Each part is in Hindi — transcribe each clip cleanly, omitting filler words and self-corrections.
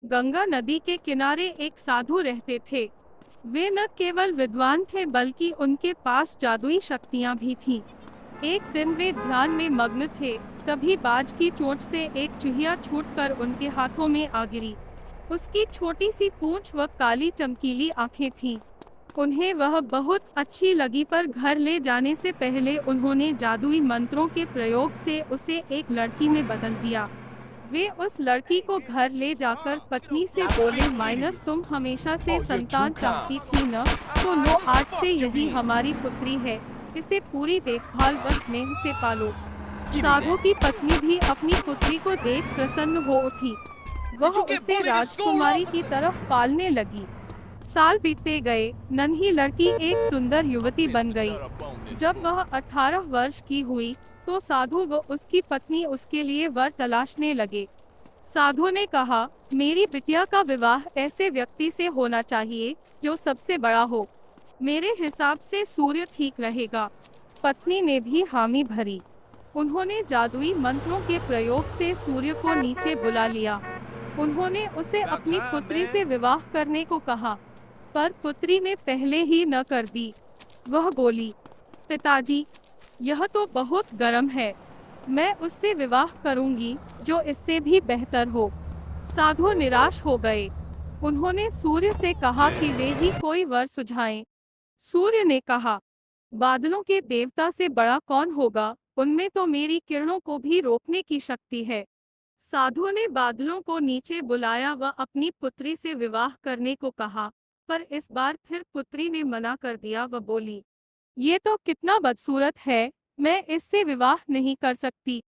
गंगा नदी के किनारे एक साधु रहते थे। वे न केवल विद्वान थे बल्कि उनके पास जादुई शक्तियां भी थीं। एक दिन वे ध्यान में मग्न थे, तभी बाज की चोंच से एक चूहिया छूटकर उनके हाथों में आ गिरी। उसकी छोटी सी पूंछ व काली चमकीली आंखें थीं। उन्हें वह बहुत अच्छी लगी, पर घर ले जाने से पहले उन्होंने जादुई मंत्रों के प्रयोग से उसे एक लड़की में बदल दिया। वे उस लड़की को घर ले जाकर पत्नी से बोले, माइनस तुम हमेशा से Oh, you're too संतान चाहती calm. थी न, तो लो What the आज से fuck you यही mean? हमारी पुत्री है। इसे पूरी देखभाल व स्नेह से पालो। Give me साधु की that. पत्नी भी अपनी पुत्री को देख प्रसन्न हो उठी। Did वह you get उसे bullied at school, राजकुमारी की officer? तरफ पालने लगी। साल बीतते गए, नन्ही लड़की एक सुंदर I'm युवती बन fixing to गई। nut up on this जब fool. वह 18 वर्ष की हुई, तो साधु व उसकी पत्नी उसके लिए वर तलाशने लगे। साधु ने कहा, मेरी बिटिया का विवाह ऐसे व्यक्ति से होना चाहिए जो सबसे बड़ा हो। मेरे हिसाब से सूर्य ठीक रहेगा। पत्नी ने भी हामी भरी। उन्होंने जादुई मंत्रों के प्रयोग से सूर्य को नीचे बुला लिया। उन्होंने उसे About अपनी time, पुत्री man. से विवाह करने को कहा, पर पुत्री ने पहले ही न कर दी। वह बोली, पिताजी, यह तो बहुत गर्म है। मैं उससे विवाह करूंगी जो इससे भी बेहतर हो। साधु निराश हो गए। उन्होंने सूर्य से कहा कि वे ही कोई वर सुझाएं। सूर्य ने कहा, बादलों के देवता से बड़ा कौन होगा, उनमें तो मेरी किरणों को भी रोकने की शक्ति है। साधु ने बादलों को नीचे बुलाया व अपनी पुत्री से विवाह करने को कहा, पर इस बार फिर पुत्री ने मना कर दिया व बोली, ये तो कितना बदसूरत है, मैं इससे विवाह नहीं कर सकती।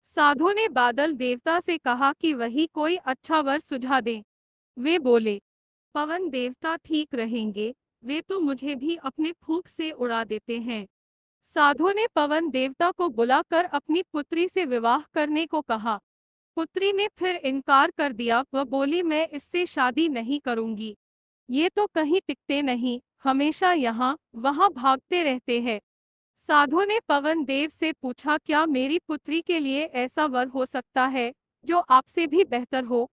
साधु ने बादल देवता से कहा कि वही कोई अच्छा वर सुझा दें। वे बोले, पवन देवता ठीक रहेंगे, वे तो मुझे भी अपने फूंक से उड़ा देते हैं। साधु ने पवन देवता को बुलाकर अपनी पुत्री से विवाह करने को कहा। पुत्री ने फिर इनकार कर दिया। वह बोली, मैं इससे शादी नहीं करूंगी। ये तो कहीं टिकते नहीं, हमेशा यहाँ वहाँ भागते रहते हैं। साधु ने पवन देव से पूछा, क्या मेरी पुत्री के लिए ऐसा वर हो सकता है जो आपसे भी बेहतर हो?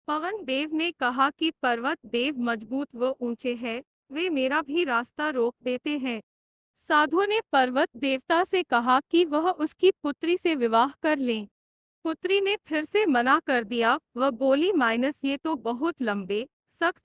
पवन देव ने कहा कि पर्वत देव मजबूत व ऊंचे हैं, वे मेरा भी रास्ता रोक देते हैं। साधु ने पर्वत देवता से कहा कि वह उसकी पुत्री से विवाह कर लें। पुत्री ने फिर से मना कर दिया। वह बोली, माइनस ये तो बहुत लंबे, सख्त